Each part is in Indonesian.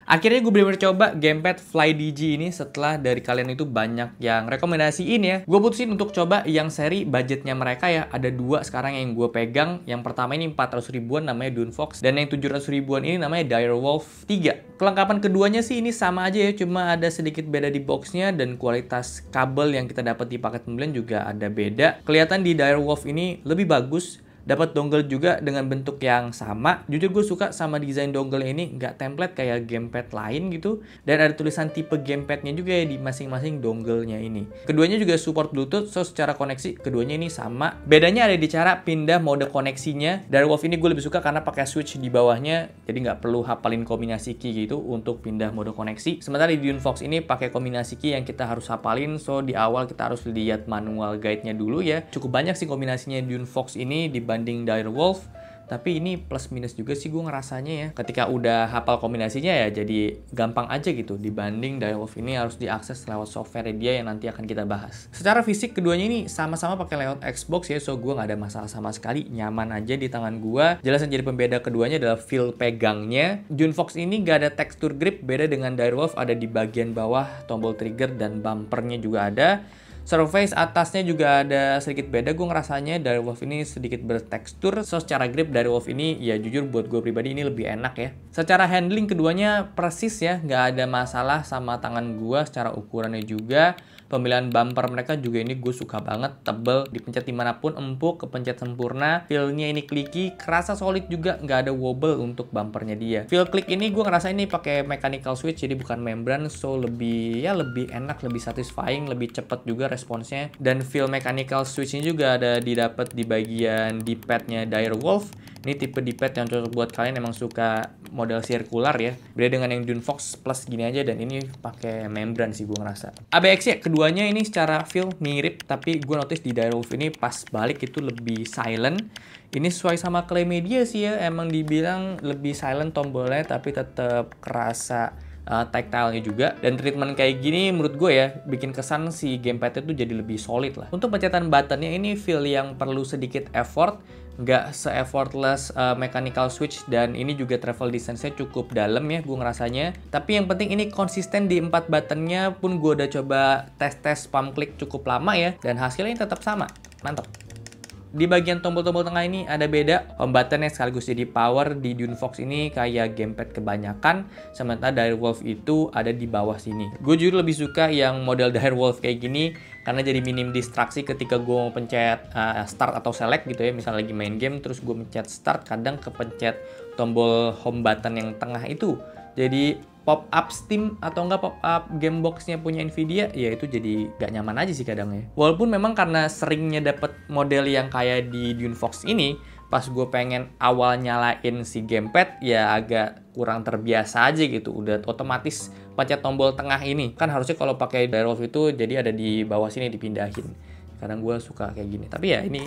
Akhirnya gue bener-bener coba gamepad FlyDigi ini setelah dari kalian itu banyak yang rekomendasiin ya. Gue putusin untuk coba yang seri budgetnya mereka ya. Ada dua sekarang yang gue pegang. Yang pertama ini 400 ribuan namanya Dunfox. Dan yang 700 ribuan ini namanya Direwolf 3. Kelengkapan keduanya sih ini sama aja ya. Cuma ada sedikit beda di boxnya dan kualitas kabel yang kita dapat di paket pembelian juga ada beda. Kelihatan di Direwolf ini lebih bagus. Dapat dongle juga dengan bentuk yang sama. Jujur gue suka sama desain dongle ini, nggak template kayak gamepad lain gitu. Dan ada tulisan tipe gamepadnya juga ya di masing-masing dongle-nya ini. Keduanya juga support Bluetooth, so secara koneksi keduanya ini sama. Bedanya ada di cara pindah mode koneksinya. Direwolf ini gue lebih suka karena pakai switch di bawahnya, jadi nggak perlu hafalin kombinasi key gitu untuk pindah mode koneksi. Sementara di Dunfox ini pakai kombinasi key yang kita harus hafalin, so di awal kita harus lihat manual guide-nya dulu ya. Cukup banyak sih kombinasinya Dunfox ini dibanding Direwolf, tapi ini plus minus juga sih gue ngerasanya ya. Ketika udah hafal kombinasinya ya jadi gampang aja gitu, dibanding Direwolf ini harus diakses lewat software dia yang nanti akan kita bahas. Secara fisik keduanya ini sama-sama pakai layout Xbox ya, so gue nggak ada masalah sama sekali, nyaman aja di tangan gue. Jelas yang jadi pembeda keduanya adalah feel pegangnya. Dunfox ini nggak ada tekstur grip, beda dengan Direwolf ada di bagian bawah tombol trigger dan bumpernya juga ada. Surface atasnya juga ada sedikit beda, gue ngerasanya Direwolf ini sedikit bertekstur, so secara grip Direwolf ini ya jujur buat gue pribadi ini lebih enak ya. Secara handling keduanya persis ya, nggak ada masalah sama tangan gue secara ukurannya juga. Pemilihan bumper mereka juga ini gue suka banget, tebel, dipencet dimanapun empuk, kepencet sempurna. Feel-nya ini clicky, kerasa solid juga, nggak ada wobble untuk bumpernya dia. Feel click ini gue ngerasa ini pakai mechanical switch, jadi bukan membran, so lebih enak, lebih satisfying, lebih cepet juga responsnya. Dan feel mechanical switch ini juga ada didapat di bagian D-pad-nya Direwolf. Ini tipe D-pad yang cocok buat kalian emang suka model sirkular ya. Beda dengan yang Dunfox plus gini aja, dan ini pakai membran sih gue ngerasa. ABX ya, keduanya ini secara feel mirip, tapi gue notice di Direwolf ini pas balik itu lebih silent. Ini sesuai sama klaim media sih ya, emang dibilang lebih silent tombolnya tapi tetap kerasa tactile-nya juga. Dan treatment kayak gini menurut gue ya bikin kesan si gamepad itu jadi lebih solid lah. Untuk pencetan buttonnya ini feel yang perlu sedikit effort, nggak se-effortless mechanical switch, dan ini juga travel distance-nya cukup dalam ya gue ngerasanya. Tapi yang penting ini konsisten di 4 buttonnya pun gue udah coba tes pump click cukup lama ya, dan hasilnya tetap sama, mantap. Di bagian tombol-tombol tengah ini ada beda. Home button yang sekaligus jadi power di Dunfox ini kayak gamepad kebanyakan, sementara Direwolf itu ada di bawah sini. Gue jujur lebih suka yang model Direwolf kayak gini karena jadi minim distraksi ketika gue mau pencet start atau select gitu ya. Misalnya lagi main game terus gue pencet start, kadang kepencet tombol home button yang tengah itu jadi pop up Steam atau enggak pop up game boxnya punya Nvidia, ya itu jadi gak nyaman aja sih kadang ya. Walaupun memang karena seringnya dapet model yang kayak di Dunfox ini, pas gue pengen awal nyalain si gamepad ya agak kurang terbiasa aja gitu. Udah otomatis pencet tombol tengah ini. Kan harusnya kalau pakai Direwolf itu jadi ada di bawah sini dipindahin. Kadang gue suka kayak gini. Tapi ya ini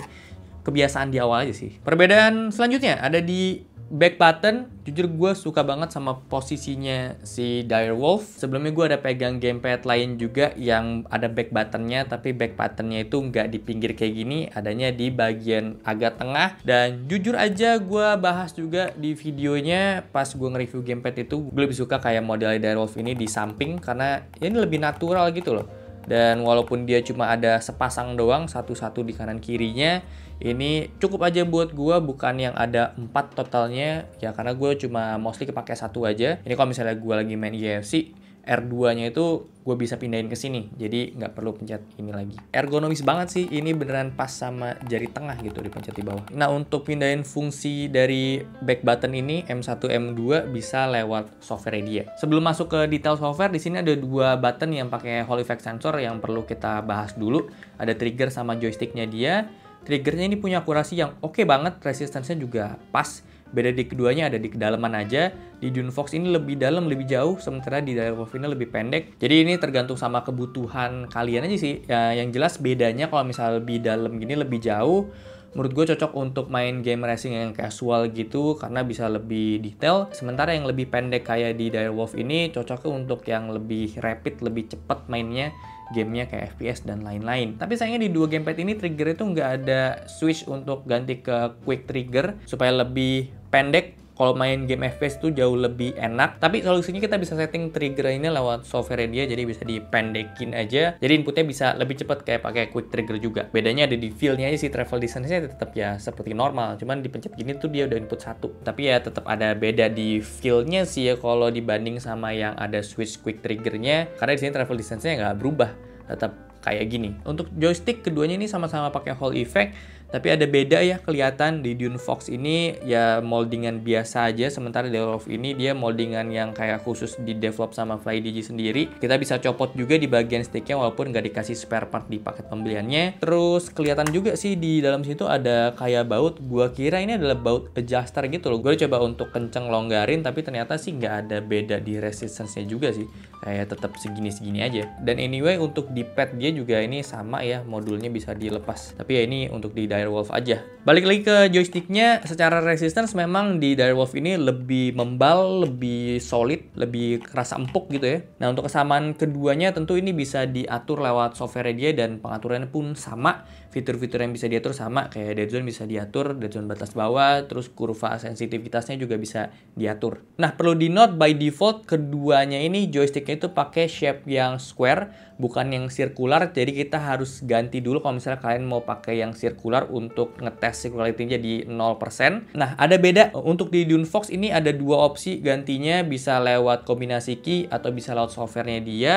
kebiasaan di awal aja sih. Perbedaan selanjutnya ada di back button. Jujur gue suka banget sama posisinya si Direwolf. Sebelumnya gue ada pegang gamepad lain juga yang ada back buttonnya, tapi back buttonnya itu nggak di pinggir kayak gini, adanya di bagian agak tengah. Dan jujur aja gue bahas juga di videonya pas gue nge-review gamepad itu, gue lebih suka kayak model Direwolf ini di samping karena ya ini lebih natural gitu loh. Dan walaupun dia cuma ada sepasang doang, satu-satu di kanan kirinya, ini cukup aja buat gue, bukan yang ada 4 totalnya ya, karena gue cuma mostly kepake satu aja. Ini kalau misalnya gue lagi main UFC, R2 nya itu gue bisa pindahin ke sini, jadi nggak perlu pencet ini lagi. Ergonomis banget sih, ini beneran pas sama jari tengah gitu dipencet di bawah. Nah untuk pindahin fungsi dari back button ini M1 M2 bisa lewat software dia. Sebelum masuk ke detail software, di sini ada 2 button yang pakai Hall effect sensor yang perlu kita bahas dulu. Ada trigger sama joysticknya dia. Triggernya ini punya akurasi yang oke banget, resistance-nya juga pas. Beda di keduanya ada di kedalaman aja. Di Dunfox ini lebih dalam, lebih jauh, sementara di Direwolf ini lebih pendek. Jadi ini tergantung sama kebutuhan kalian aja sih. Ya, yang jelas bedanya kalau misalnya lebih dalam gini, lebih jauh, menurut gue cocok untuk main game racing yang casual gitu karena bisa lebih detail. Sementara yang lebih pendek kayak di Direwolf ini cocoknya untuk yang lebih rapid, lebih cepat mainnya, gamenya kayak FPS dan lain-lain. Tapi sayangnya di 2 gamepad ini trigger itu nggak ada switch untuk ganti ke quick trigger supaya lebih pendek kalau main game FPS tuh jauh lebih enak. Tapi solusinya kita bisa setting trigger ini lewat software dia, jadi bisa dipendekin aja. Jadi inputnya bisa lebih cepat kayak pakai quick trigger juga. Bedanya ada di feel-nya aja sih, travel distance-nya tetap ya seperti normal. Cuman dipencet gini tuh dia udah input 1. Tapi ya tetap ada beda di feel-nya sih ya kalau dibanding sama yang ada switch quick trigger-nya. Karena di sini travel distance-nya nggak berubah, tetap kayak gini. Untuk joystick keduanya ini sama-sama pakai Hall effect, tapi ada beda ya kelihatan. Di Dune Fox ini ya moldingan biasa aja, sementara Direwolf ini dia moldingan yang kayak khusus di develop sama FlyDigi sendiri. Kita bisa copot juga di bagian sticknya walaupun nggak dikasih spare part di paket pembeliannya. Terus kelihatan juga sih di dalam situ ada kayak baut. Gua kira ini adalah baut adjuster gitu loh. Gue coba untuk kenceng longgarin, tapi ternyata sih nggak ada beda di resistance-nya juga sih. Kayak tetap segini-segini aja. Dan anyway untuk di pad dia juga ini sama ya, modulnya bisa dilepas. Tapi ya ini untuk di Direwolf aja. Balik lagi ke joysticknya, secara resistance memang di Direwolf ini lebih membal, lebih solid, lebih kerasa empuk gitu ya. Nah untuk kesamaan keduanya tentu ini bisa diatur lewat software dia dan pengaturannya pun sama. Fitur-fitur yang bisa diatur sama, kayak dead zone bisa diatur, dead zone batas bawah, terus kurva sensitivitasnya juga bisa diatur. Nah perlu di note by default keduanya ini joysticknya itu pakai shape yang square, bukan yang circular. Jadi kita harus ganti dulu kalau misalnya kalian mau pakai yang circular untuk ngetes circularity-nya di 0%. Nah ada beda, untuk di Dune Fox ini ada dua opsi gantinya, bisa lewat kombinasi key atau bisa lewat software-nya dia.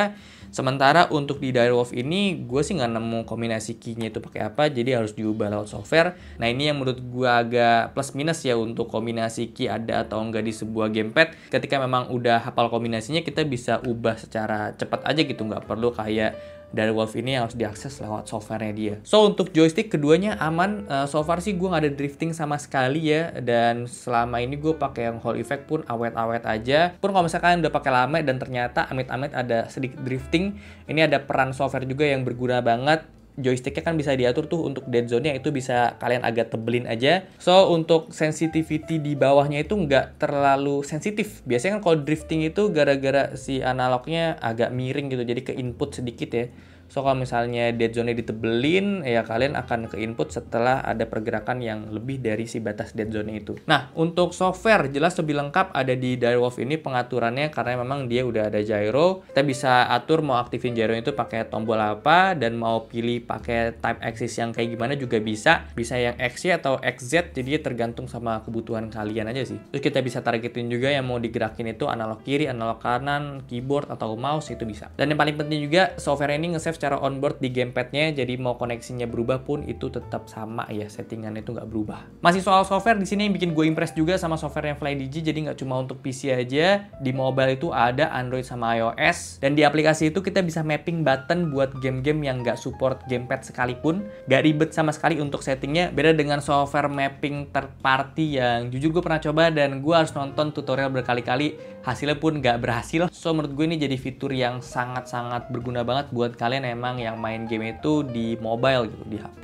Sementara untuk di Direwolf ini gue sih nggak nemu kombinasi key-nya itu pakai apa, jadi harus diubah lewat software. Nah ini yang menurut gue agak plus minus ya, untuk kombinasi key ada atau enggak di sebuah gamepad. Ketika memang udah hafal kombinasinya kita bisa ubah secara cepat aja gitu, nggak perlu kayak Direwolf ini harus diakses lewat software-nya dia. So untuk joystick keduanya aman. So far sih gue nggak ada drifting sama sekali ya. Dan selama ini gue pakai yang Hall effect pun awet-awet aja. Pun kalau misalkan udah pakai lama dan ternyata amit-amit ada sedikit drifting, ini ada peran software juga yang berguna banget. Joysticknya kan bisa diatur tuh untuk dead zone-nya, itu bisa kalian agak tebelin aja. So untuk sensitivity di bawahnya itu nggak terlalu sensitif. Biasanya kan kalau drifting itu gara-gara si analognya agak miring gitu, jadi ke input sedikit ya. So kalau misalnya dead zone-nya ditebelin, ya kalian akan ke input setelah ada pergerakan yang lebih dari si batas dead zone-nya itu. Nah, untuk software jelas lebih lengkap ada di Direwolf ini pengaturannya, karena memang dia udah ada gyro. Kita bisa atur mau aktifin gyro itu pakai tombol apa, dan mau pilih pakai type axis yang kayak gimana juga bisa. Bisa yang XY atau XZ, jadi tergantung sama kebutuhan kalian aja sih. Terus kita bisa targetin juga yang mau digerakin itu analog kiri, analog kanan, keyboard atau mouse, itu bisa. Dan yang paling penting juga software ini nge-save secara onboard di gamepadnya, jadi mau koneksinya berubah pun itu tetap sama ya, settingannya itu nggak berubah. Masih soal software, di sini yang bikin gue impress juga sama software yang FlyDigi, jadi nggak cuma untuk PC aja, di mobile itu ada Android sama iOS, dan di aplikasi itu kita bisa mapping button buat game-game yang nggak support gamepad sekalipun, nggak ribet sama sekali untuk settingnya. Beda dengan software mapping third party yang jujur gue pernah coba dan gue harus nonton tutorial berkali-kali, hasilnya pun nggak berhasil. So menurut gue ini jadi fitur yang sangat-sangat berguna banget buat kalian emang yang main game itu di mobile gitu, di HP,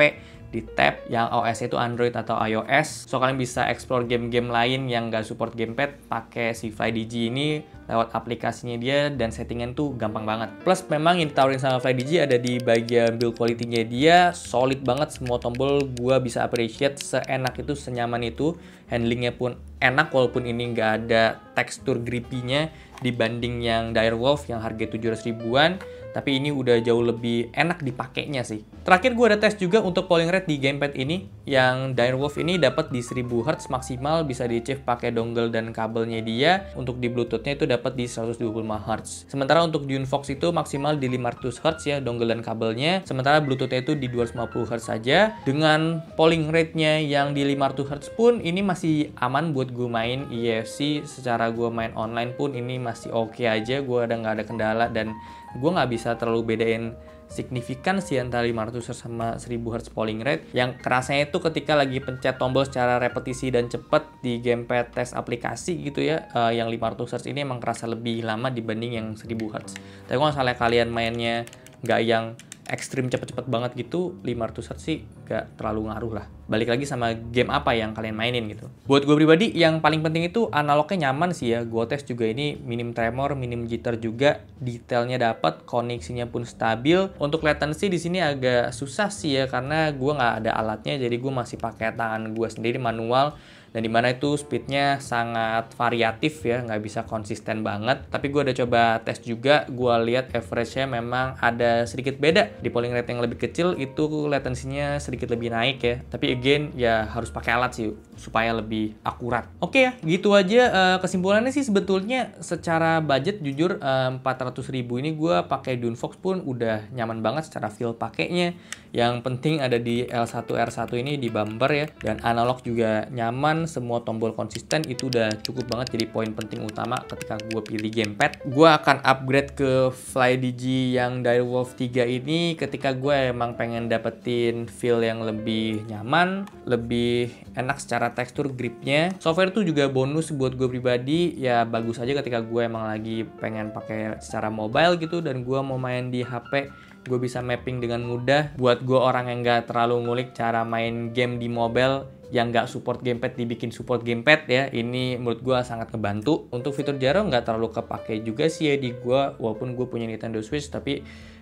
di tab yang OS itu Android atau iOS. So kalian bisa explore game-game lain yang nggak support gamepad pakai si FlyDigi ini lewat aplikasinya dia, dan settingan tuh gampang banget. Plus memang yang ditawarin sama FlyDigi ada di bagian build quality-nya dia solid banget, semua tombol gua bisa appreciate seenak itu, senyaman itu. Handlingnya pun enak walaupun ini nggak ada tekstur grippy-nya dibanding yang Direwolf yang harga 700 ribuan. Tapi ini udah jauh lebih enak dipakainya sih. Terakhir gue ada tes juga untuk polling rate di gamepad ini. Yang Direwolf ini dapat di 1000 Hz maksimal, bisa di-achieve pakai dongle dan kabelnya dia. Untuk di Bluetooth-nya itu dapat di 125 Hz. Sementara untuk Dune Fox itu maksimal di 500 Hz ya, dongle dan kabelnya. Sementara Bluetooth-nya itu di 250 Hz saja. Dengan polling rate-nya yang di 500 Hz pun ini masih aman buat gue main EFC. Secara gue main online pun ini masih oke aja. Gue nggak ada kendala, dan gue nggak bisa terlalu bedain signifikan sih antara 500 Hz sama 1000 Hz polling rate. Yang kerasanya itu ketika lagi pencet tombol secara repetisi dan cepet di gamepad tes aplikasi gitu ya. Yang 500 Hz ini emang kerasa lebih lama dibanding yang 1000 Hz. Tapi kalau misalnya kalian mainnya nggak yang ekstrim cepet-cepet banget gitu, 500 Hz sih gak terlalu ngaruh lah. Balik lagi sama game apa yang kalian mainin gitu. Buat gue pribadi yang paling penting itu analognya nyaman sih ya. Gue tes juga ini minim tremor, minim jitter juga, detailnya dapat, koneksinya pun stabil. Untuk latency di sini agak susah sih ya karena gue nggak ada alatnya, jadi gue masih pakai tangan gue sendiri manual. Dan dimana itu speednya sangat variatif ya, nggak bisa konsisten banget. Tapi gue udah coba tes juga, gue lihat average-nya memang ada sedikit beda. Di polling rate yang lebih kecil itu latensinya sedikit lebih naik ya. Tapi again ya harus pakai alat sih supaya lebih akurat. Oke ya, gitu aja kesimpulannya sih sebetulnya secara budget jujur 400.000 ini gue pakai Dunfox pun udah nyaman banget secara feel pakainya. Yang penting ada di L1R1 ini di bumper ya, dan analog juga nyaman, semua tombol konsisten, itu udah cukup banget jadi poin penting utama ketika gue pilih gamepad. Gue akan upgrade ke FlyDigi yang Direwolf 3 ini ketika gue emang pengen dapetin feel yang lebih nyaman, lebih enak secara tekstur gripnya. Software itu juga bonus buat gue pribadi, ya bagus aja ketika gue emang lagi pengen pakai secara mobile gitu dan gue mau main di HP. Gue bisa mapping dengan mudah. Buat gue orang yang nggak terlalu ngulik cara main game di mobile yang nggak support gamepad dibikin support gamepad ya, ini menurut gue sangat ngebantu. Untuk fitur gyro nggak terlalu kepake juga sih ya di gue, walaupun gue punya Nintendo Switch, tapi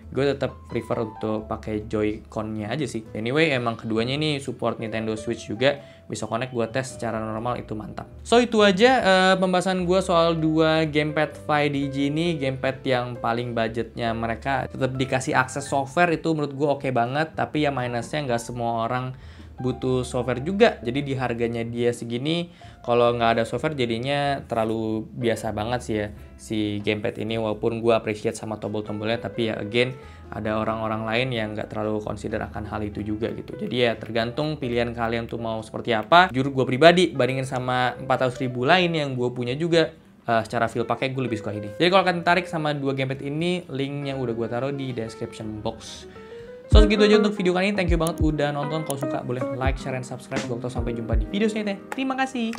gue tetap prefer untuk pakai Joy-Con-nya aja sih. Anyway, emang keduanya ini support Nintendo Switch juga, bisa connect, gue tes secara normal, itu mantap. So itu aja pembahasan gue soal 2 gamepad FlyDigi ini. Gamepad yang paling budgetnya mereka tetap dikasih akses software, itu menurut gue oke banget. Tapi ya minusnya nggak semua orang butuh software juga, jadi di harganya dia segini kalau nggak ada software jadinya terlalu biasa banget sih ya si gamepad ini. Walaupun gue appreciate sama tombol-tombolnya, tapi ya again ada orang-orang lain yang nggak terlalu consider akan hal itu juga gitu. Jadi ya tergantung pilihan kalian tuh mau seperti apa. Jujur gue pribadi bandingin sama 400.000 lain yang gue punya juga, secara feel pakai gue lebih suka ini. Jadi kalau kalian tertarik sama 2 gamepad ini, linknya udah gue taruh di description box. So segitu aja untuk video kali ini. Thank you banget udah nonton. Kalau suka boleh like, share, dan subscribe. Gue sampai jumpa di video selanjutnya. Terima kasih.